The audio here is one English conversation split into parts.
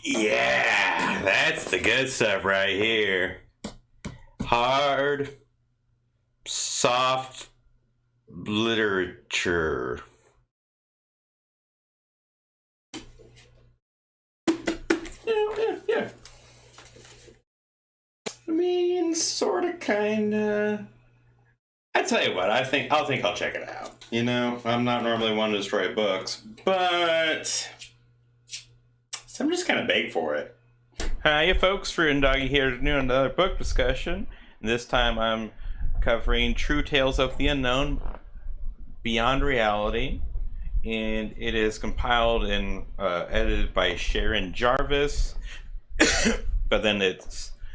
Yeah, that's the good stuff right here. Hard, soft literature. Yeah. I mean, sort of, kind of. I tell you what, I'll check it out. You know, I'm not normally one to destroy books, but I'm just kind of big for it. Hiya, folks. Fruit and Doggy here to do another book discussion. And this time I'm covering True Tales of the Unknown Beyond Reality. And it is compiled and edited by Sharon Jarvis. But then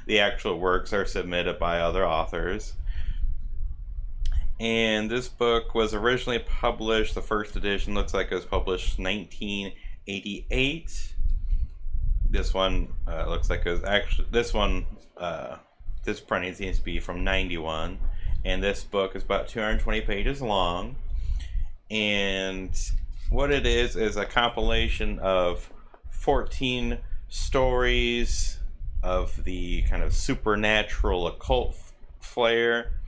the actual works are submitted by other authors. And this book was originally published, the first edition looks like it was published 1988. This one looks like it was actually, this printing seems to be from 91. And this book is about 220 pages long. And what it is a compilation of 14 stories of the kind of supernatural occult flair.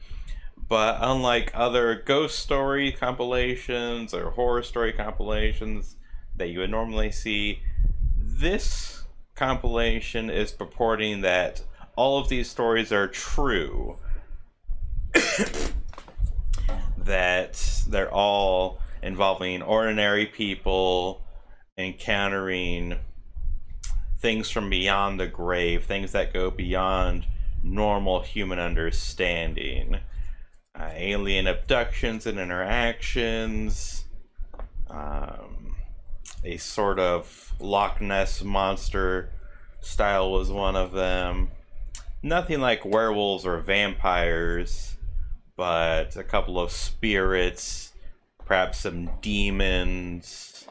But unlike other ghost story compilations or horror story compilations that you would normally see, this compilation is purporting that all of these stories are true. That they're all involving ordinary people encountering things from beyond the grave, things that go beyond normal human understanding. Alien abductions and interactions, a sort of Loch Ness monster style was one of them. Nothing like werewolves or vampires, but a couple of spirits, perhaps some demons,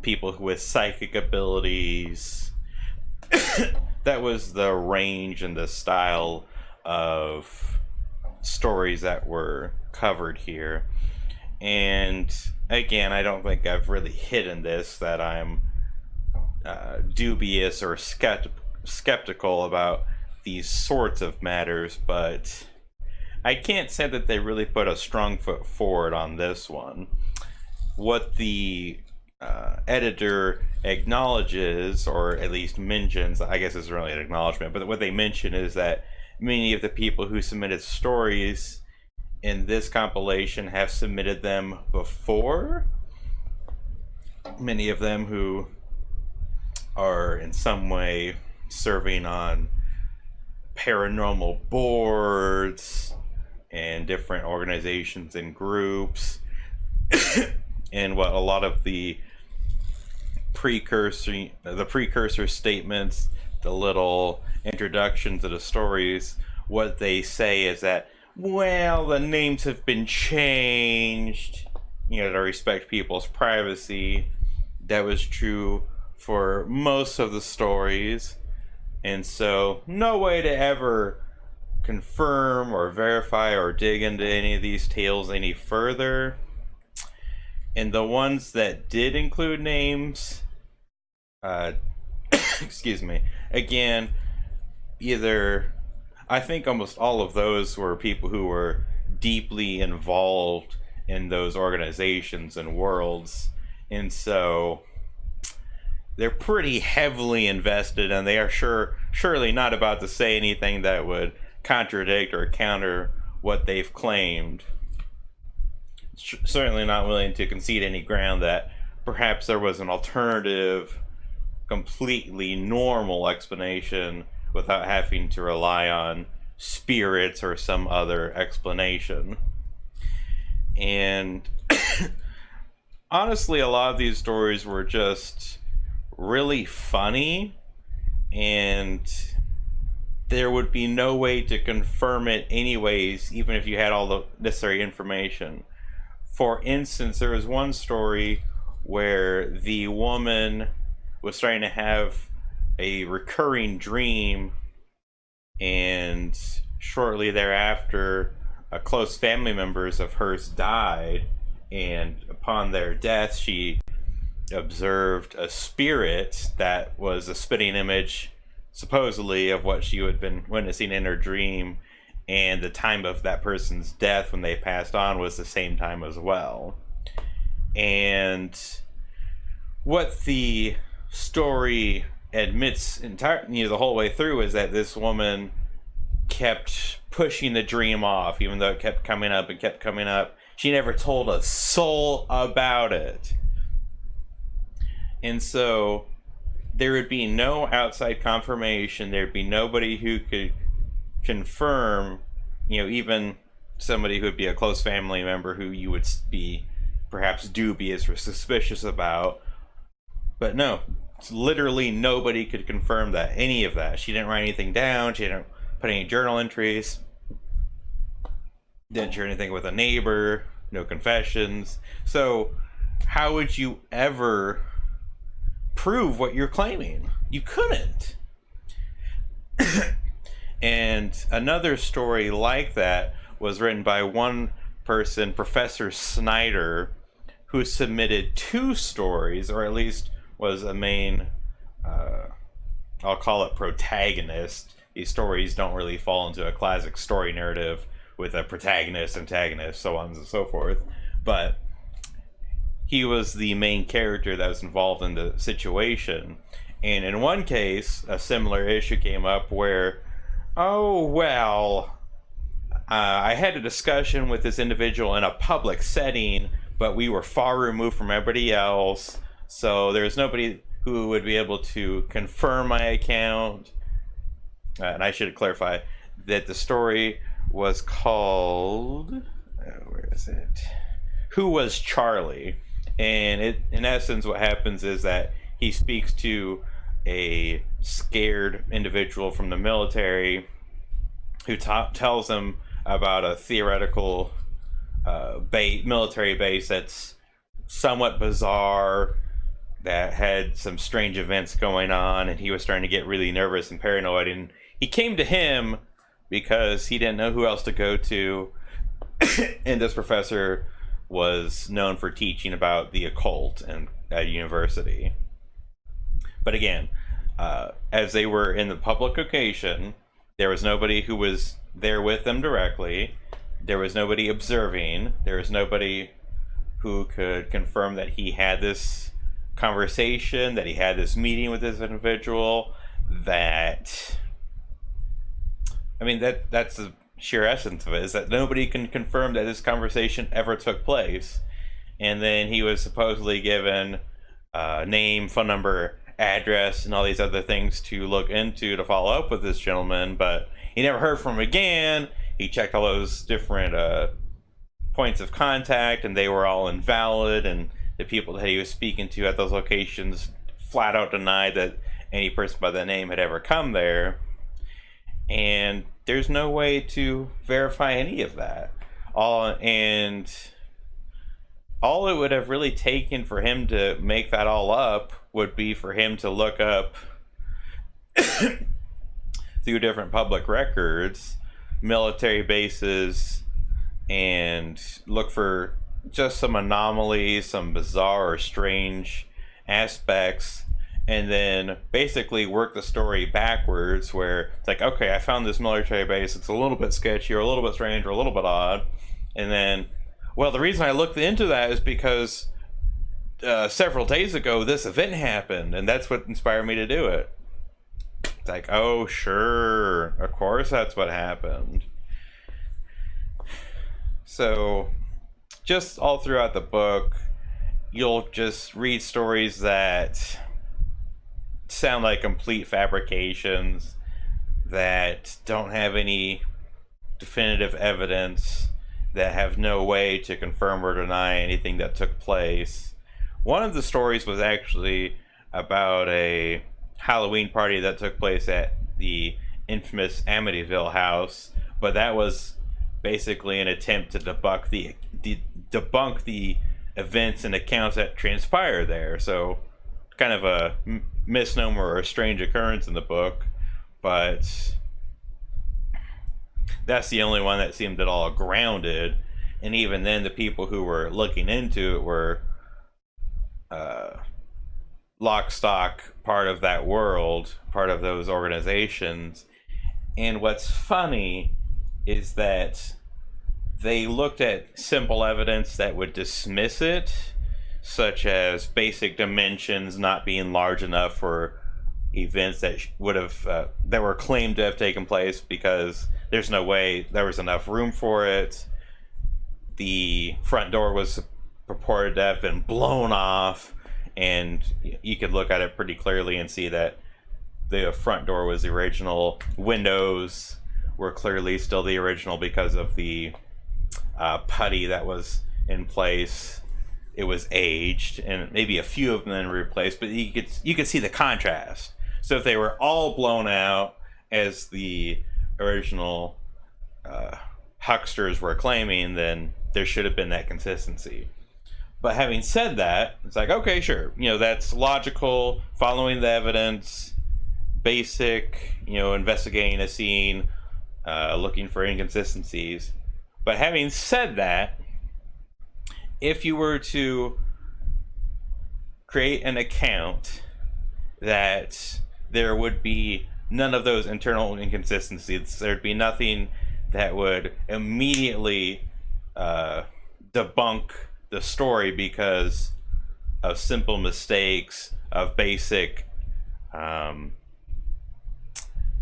people with psychic abilities. That was the range and the style of stories that were covered here. And again, I don't think I've really hidden this, that I'm dubious or skeptical about these sorts of matters, but I can't say that they really put a strong foot forward on this one. What the editor acknowledges, or at least mentions, I guess it's really an acknowledgement, but what they mention is that many of the people who submitted stories in this compilation have submitted them before. Many of them who are in some way serving on paranormal boards and different organizations and groups. And what a lot of the precursor statements, the little introduction to the stories, what they say is that, well, the names have been changed, you know, to respect people's privacy. That was true for most of the stories, and so no way to ever confirm or verify or dig into any of these tales any further. And the ones that did include names, excuse me, again, either, I think almost all of those were people who were deeply involved in those organizations and worlds, and so they're pretty heavily invested, and they are surely not about to say anything that would contradict or counter what they've claimed. Certainly not willing to concede any ground that perhaps there was an alternative, completely normal explanation without having to rely on spirits or some other explanation. And honestly, a lot of these stories were just really funny, and there would be no way to confirm it anyways, even if you had all the necessary information. For instance, there was one story where the woman was starting to have a recurring dream, and shortly thereafter, close family members of hers died, and upon their death, she observed a spirit that was a spitting image, supposedly, of what she had been witnessing in her dream, and the time of that person's death when they passed on was the same time as well. And what the story admits the whole way through is that this woman kept pushing the dream off, even though it kept coming up and kept coming up. She never told a soul about it. And so there would be no outside confirmation. There'd be nobody who could confirm, even somebody who would be a close family member who you would be perhaps dubious or suspicious about. But no, literally nobody could confirm that, any of that. She didn't write anything down. She didn't put any journal entries. Didn't share anything with a neighbor. No confessions. So how would you ever prove what you're claiming? You couldn't. And another story like that was written by one person, Professor Snyder, who submitted 2 stories, or at least was a main, I'll call it protagonist. These stories don't really fall into a classic story narrative with a protagonist, antagonist, so on and so forth. But he was the main character that was involved in the situation. And in one case, a similar issue came up where, I had a discussion with this individual in a public setting, but we were far removed from everybody else, so there's nobody who would be able to confirm my account. And I should clarify that the story was called, where is it? Who Was Charlie? And in essence, what happens is that he speaks to a scared individual from the military who tells him about a theoretical military base that's somewhat bizarre, that had some strange events going on, and he was starting to get really nervous and paranoid. And he came to him because he didn't know who else to go to. And this professor was known for teaching about the occult and at university. But again, as they were in the public occasion, there was nobody who was there with them directly. There was nobody observing. There was nobody who could confirm that he had this conversation, that he had this meeting with this individual. That's the sheer essence of it, is that nobody can confirm that this conversation ever took place. And then he was supposedly given name, phone number, address, and all these other things to look into to follow up with this gentleman, but he never heard from him again. He checked all those different points of contact, and they were all invalid, and the people that he was speaking to at those locations flat out denied that any person by that name had ever come there. And there's no way to verify any of that. All it would have really taken for him to make that all up would be for him to look up through different public records, military bases, and look for just some anomalies, some bizarre or strange aspects, and then basically work the story backwards, where it's like, okay, I found this military base, it's a little bit sketchy or a little bit strange or a little bit odd, and then, well, the reason I looked into that is because several days ago this event happened, and that's what inspired me to do it. It's like, oh sure, of course that's what happened. So just all throughout the book, you'll just read stories that sound like complete fabrications, that don't have any definitive evidence, that have no way to confirm or deny anything that took place. One of the stories was actually about a Halloween party that took place at the infamous Amityville house, but that was basically an attempt to debunk the events and accounts that transpired there. So kind of a misnomer or a strange occurrence in the book, but that's the only one that seemed at all grounded. And even then, the people who were looking into it were lock stock part of that world, part of those organizations. And what's funny is that they looked at simple evidence that would dismiss it, such as basic dimensions not being large enough for events that would have that were claimed to have taken place, because there's no way there was enough room for it. The front door was purported to have been blown off, and you could look at it pretty clearly and see that the front door was the original. Windows were clearly still the original because of the putty that was in place. It was aged, and maybe a few of them replaced, but you could see the contrast. So if they were all blown out, as the original hucksters were claiming, then there should have been that consistency. But having said that, it's like, okay, sure, that's logical, following the evidence, basic, investigating a scene, looking for inconsistencies. But having said that, if you were to create an account that there would be none of those internal inconsistencies, there'd be nothing that would immediately debunk the story because of simple mistakes, of basic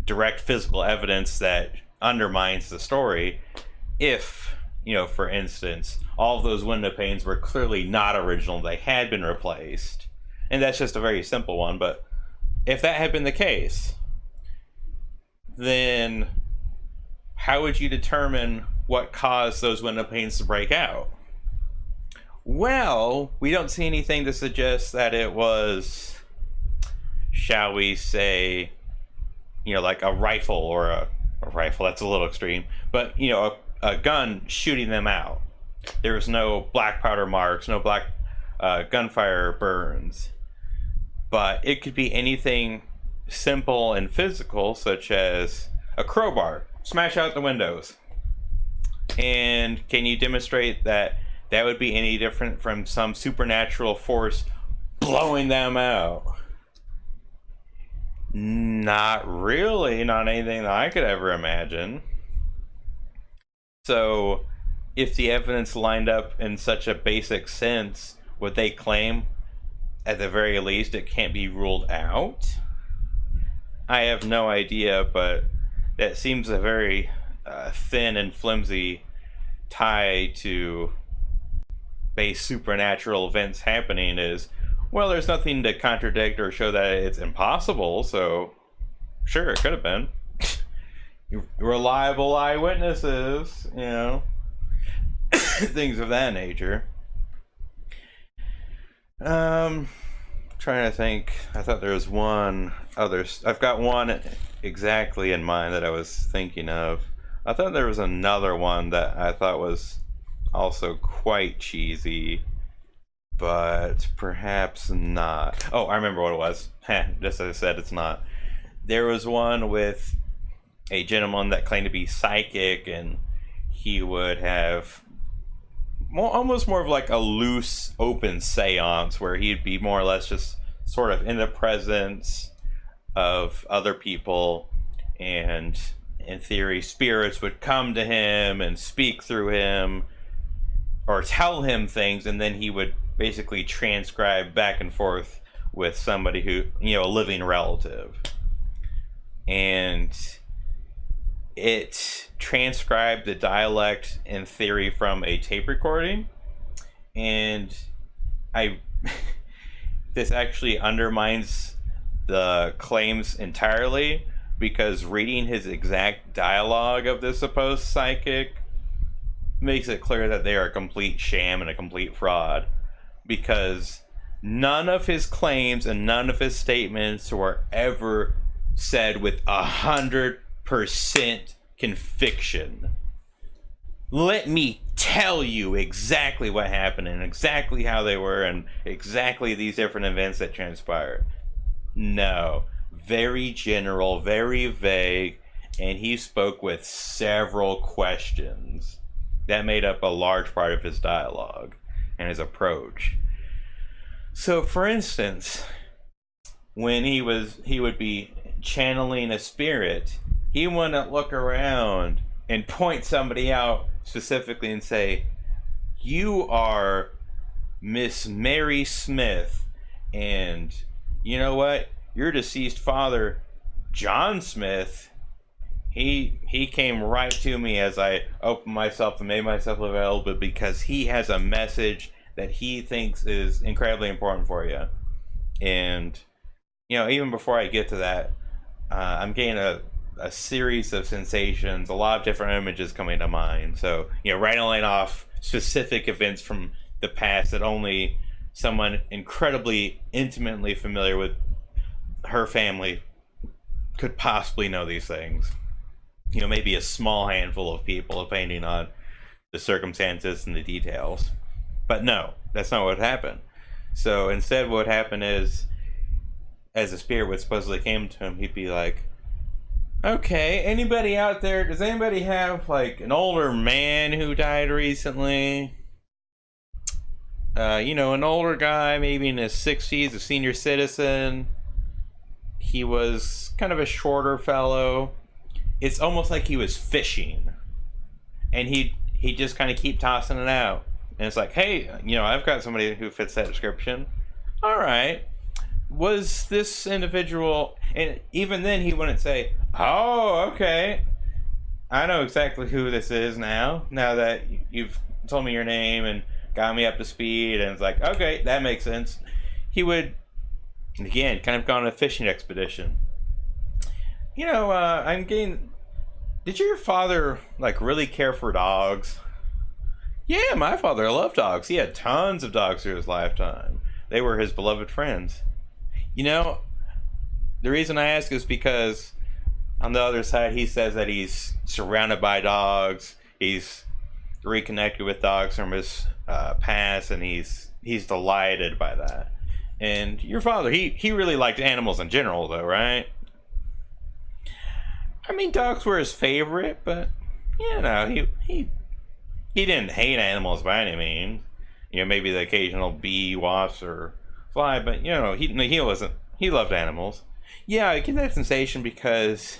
direct physical evidence that undermines the story. If, for instance, all of those window panes were clearly not original, they had been replaced, and that's just a very simple one, but if that had been the case, then how would you determine what caused those window panes to break out? Well, we don't see anything to suggest that it was, shall we say, like a rifle, or a rifle, that's a little extreme, but, a gun shooting them out. There was no black powder marks, no black gunfire burns. But it could be anything simple and physical, such as a crowbar, smash out the windows. And can you demonstrate that that would be any different from some supernatural force blowing them out? Not really, not anything that I could ever imagine. So, if the evidence lined up in such a basic sense, would they claim, at the very least, it can't be ruled out? I have no idea, but that seems a very thin and flimsy tie to base supernatural events happening. Is, well, there's nothing to contradict or show that it's impossible, so sure, it could have been. Reliable eyewitnesses, things of that nature. Trying to think. I thought there was one other. I've got one exactly in mind that I was thinking of. I thought there was another one that I thought was also quite cheesy, but perhaps not. Oh, I remember what it was. Just as I said, it's not. There was one with a gentleman that claimed to be psychic, and he would have almost more of like a loose, open seance where he'd be more or less just sort of in the presence of other people, and in theory, spirits would come to him and speak through him or tell him things, and then he would basically transcribe back and forth with somebody who, a living relative. And it transcribed the dialect in theory from a tape recording, and this actually undermines the claims entirely, because reading his exact dialogue of this supposed psychic makes it clear that they are a complete sham and a complete fraud, because none of his claims and none of his statements were ever said with 100% conviction. Let me tell you exactly what happened and exactly how they were and exactly these different events that transpired. No. Very general, very vague, and he spoke with several questions. That made up a large part of his dialogue and his approach. So, for instance, when he would be channeling a spirit, he wouldn't look around and point somebody out specifically and say, "You are Miss Mary Smith, and you know what? Your deceased father, John Smith, he came right to me as I opened myself and made myself available because he has a message that he thinks is incredibly important for you." And even before I get to that, I'm getting a series of sensations, a lot of different images coming to mind. So, rattling off specific events from the past that only someone incredibly intimately familiar with her family could possibly know these things. Maybe a small handful of people, depending on the circumstances and the details. But no, that's not what happened. So instead, what happened is, as the spirit would supposedly came to him, he'd be like, "Okay, anybody out there, does anybody have like an older man who died recently? An older guy, maybe in his 60s, a senior citizen. He was kind of a shorter fellow." It's almost like he was fishing, and he'd just kind of keep tossing it out. And it's like, "Hey, I've got somebody who fits that description. All right. Was this individual..." And even then he wouldn't say, "Oh, okay, I know exactly who this is now that you've told me your name and got me up to speed." And it's like, "Okay, that makes sense." He would, again, kind of go on a fishing expedition. I'm getting... Did your father, really care for dogs? Yeah, my father loved dogs. He had tons of dogs through his lifetime. They were his beloved friends. The reason I ask is because on the other side, he says that he's surrounded by dogs. He's reconnected with dogs from his past, and he's delighted by that. And your father, he really liked animals in general, though, right? I mean, dogs were his favorite, but he didn't hate animals by any means. Maybe the occasional bee, wasp, or fly, but he loved animals. Yeah, I get that sensation because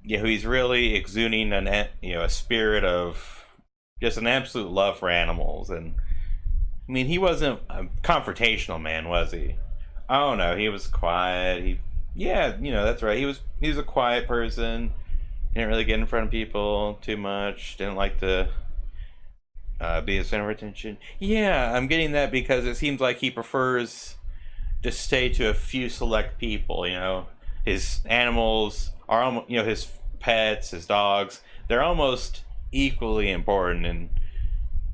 he's really exuding a spirit of just an absolute love for animals. And I mean, he wasn't a confrontational man, was he? Oh no, he was quiet. That's right. He was a quiet person. Didn't really get in front of people too much. Didn't like to be the center of attention. Yeah, I'm getting that because it seems like he prefers to stay to a few select people. His animals are almost, his pets, his dogs, they're almost equally important. And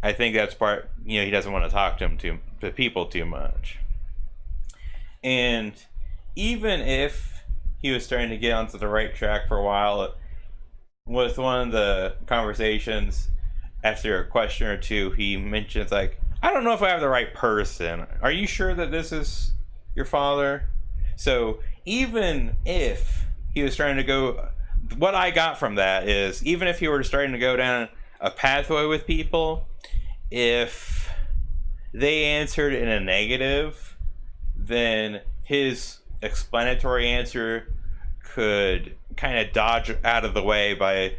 I think that's part, he doesn't want to talk to people too much. And even if he was starting to get onto the right track for a while, with one of the conversations, after a question or two, he mentions, "I don't know if I have the right person. Are you sure that this is your father?" So even if he was trying to go... What I got from that is, even if he were starting to go down a pathway with people, if they answered in a negative, then his explanatory answer could kind of dodge out of the way by...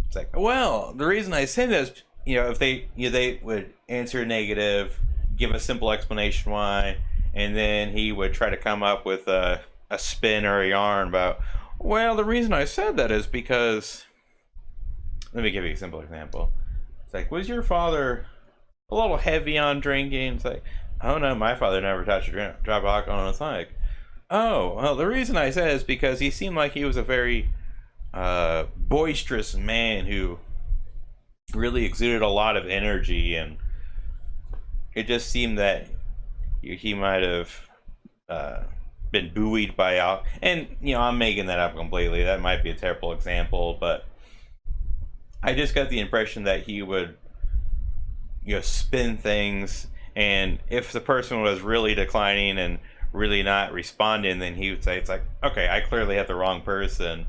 It's like, well, the reason I say this, if they would answer negative, give a simple explanation why, and then he would try to come up with a spin or a yarn about, well, the reason I said that is because... Let me give you a simple example. It's like, was your father a little heavy on drinking? It's like, oh no, my father never touched a drop of alcohol. And it's like, oh, well, the reason I said is because he seemed like he was a very boisterous man who really exuded a lot of energy, and it just seemed that he might have been buoyed by alcohol. And I'm making that up completely. That might be a terrible example, but I just got the impression that he would spin things, and if the person was really declining and really not responding, then he would say, it's like, okay, I clearly have the wrong person.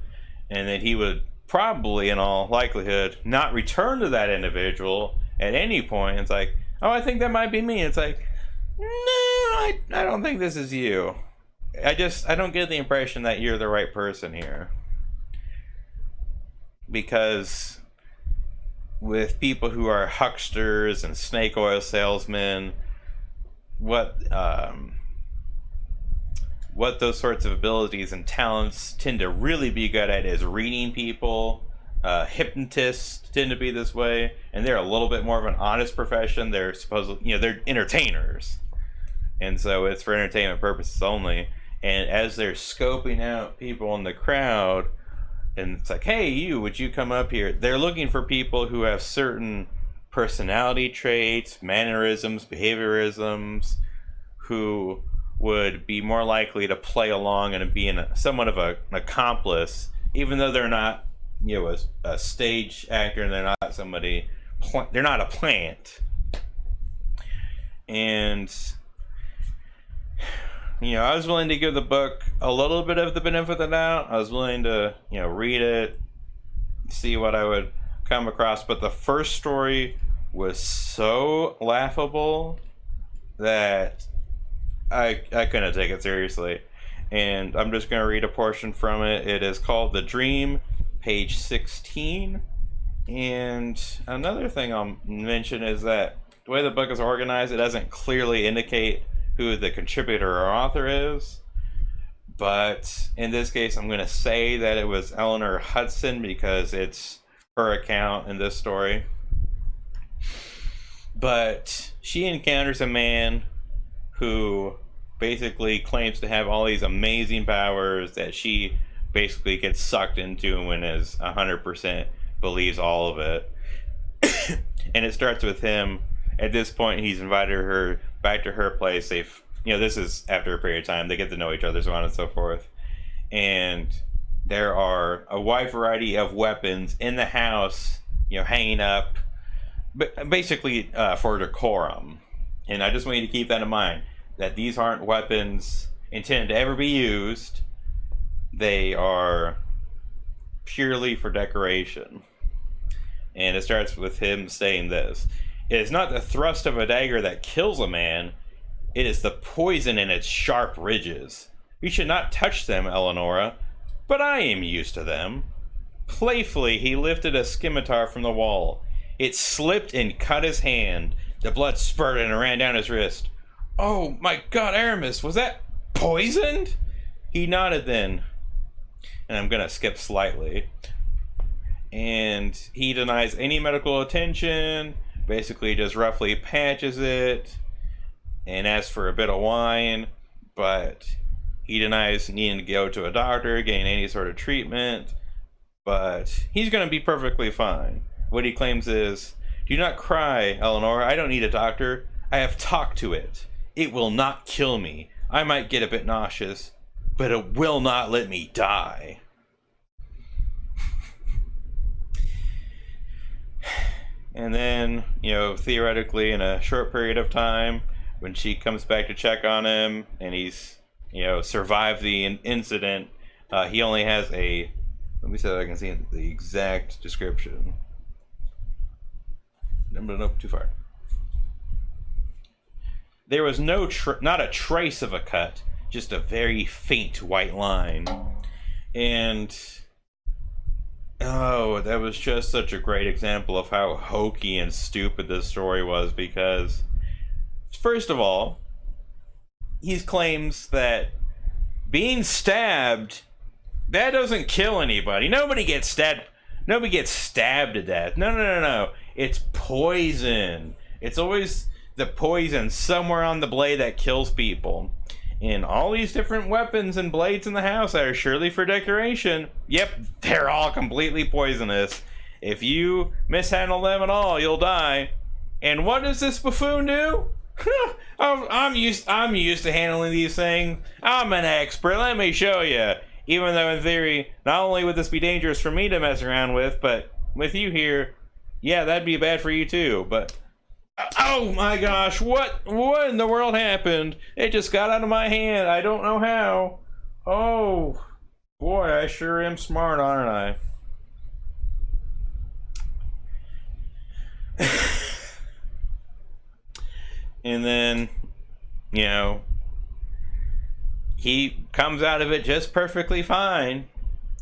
And then he would probably, in all likelihood, not return to that individual at any point. It's like, oh, I think that might be me. It's like, no, I don't think this is you. I don't get the impression that you're the right person here. Because with people who are hucksters and snake oil salesmen, what those sorts of abilities and talents tend to really be good at is reading people. Hypnotists tend to be this way, and they're a little bit more of an honest profession. They're supposedly, they're entertainers, and so it's for entertainment purposes only. And as they're scoping out people in the crowd, and it's like, hey, would you come up here? They're looking for people who have certain personality traits, mannerisms, behaviorisms, who would be more likely to play along and be somewhat of an accomplice, even though they're not, a stage actor, and they're not somebody. They're not a plant. And I was willing to give the book a little bit of the benefit of the doubt. I was willing to, read it, see what I would come across. But the first story was so laughable that I couldn't take it seriously. And I'm just going to read a portion from it. It is called The Dream, page 16. And another thing I'll mention is that the way the book is organized, it doesn't clearly indicate who the contributor or author is. But in this case, I'm going to say that it was Eleanor Hudson because it's her account in this story. But she encounters a man who basically claims to have all these amazing powers that she basically gets sucked into and is 100% believes all of it. And it starts with him. At this point, he's invited her back to her place. This is after a period of time. They get to know each other, so on and so forth. And there are a wide variety of weapons in the house, hanging up, but basically for decorum. And I just want you to keep that in mind, that these aren't weapons intended to ever be used. They are purely for decoration. And it starts with him saying this: "It is not the thrust of a dagger that kills a man, it is the poison in its sharp ridges. You should not touch them, Eleonora, but I am used to them." Playfully, he lifted a scimitar from the wall. It slipped and cut his hand. The blood spurted and ran down his wrist. "Oh, my God, Aramis, was that poisoned?" He nodded then. And I'm going to skip slightly. And he denies any medical attention, basically just roughly patches it, and asks for a bit of wine, but he denies needing to go to a doctor, getting any sort of treatment, but he's going to be perfectly fine. What he claims is, "Do not cry, Eleanor. I don't need a doctor. I have talked to it. It will not kill me. I might get a bit nauseous, but it will not let me die." And then, theoretically, in a short period of time, when she comes back to check on him, and he's, survived the incident, he only has let me see if I can see the exact description. Nope, too far. There was not a trace of a cut, just a very faint white line. And that was just such a great example of how hokey and stupid this story was, because first of all, he claims that being stabbed, that doesn't kill anybody. Nobody gets stabbed to death. No. It's poison. It's always the poison somewhere on the blade that kills people. And all these different weapons and blades in the house that are surely for decoration, yep, they're all completely poisonous. If you mishandle them at all, you'll die. And what does this buffoon do? I'm used to handling these things. I'm an expert. Let me show you. Even though in theory, not only would this be dangerous for me to mess around with, but with you here, yeah, that'd be bad for you too. But oh my gosh, what in the world happened? It just got out of my hand. I don't know how. Oh boy, I sure am smart, aren't I? And then, he comes out of it just perfectly fine,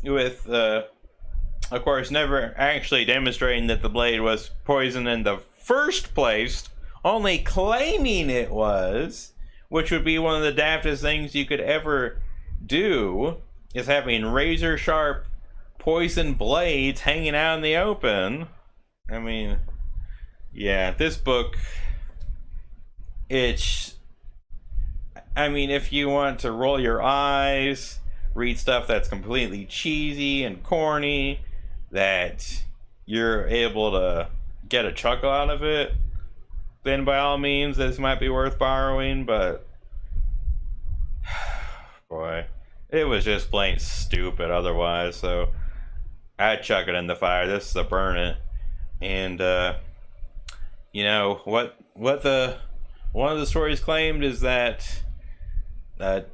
with of course never actually demonstrating that the blade was poisoned in the first place, only claiming it was, which would be one of the daftest things you could ever do, is having razor sharp poison blades hanging out in the open. I mean, yeah, this book, it's, I mean, if you want to roll your eyes, read stuff that's completely cheesy and corny, that you're able to get a chuckle out of it, then by all means this might be worth borrowing. But boy, it was just plain stupid otherwise, so I'd chuck it in the fire. This is a burn it. And you know what the one of the stories claimed is that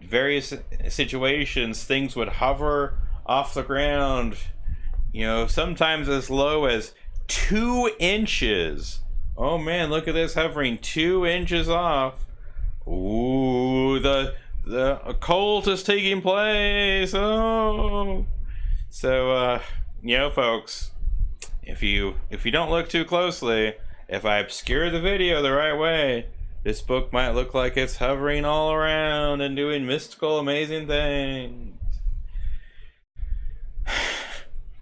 various situations things would hover off the ground, you know, sometimes as low as 2 inches. Oh man, look at this, hovering 2 inches off. Ooh, the occult is taking place. Oh, so you know, folks, if you don't look too closely, if I obscure the video the right way, this book might look like it's hovering all around and doing mystical, amazing things.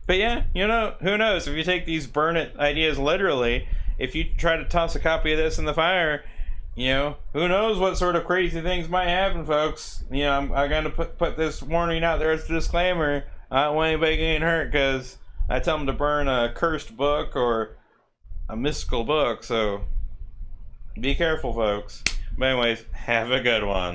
But yeah, you know, who knows? If you take these burn it ideas literally, if you try to toss a copy of this in the fire, you know, who knows what sort of crazy things might happen, folks. You know, I'm going to put this warning out there as a disclaimer. I don't want anybody getting hurt because I tell them to burn a cursed book or a mystical book, so be careful, folks. But anyways, have a good one.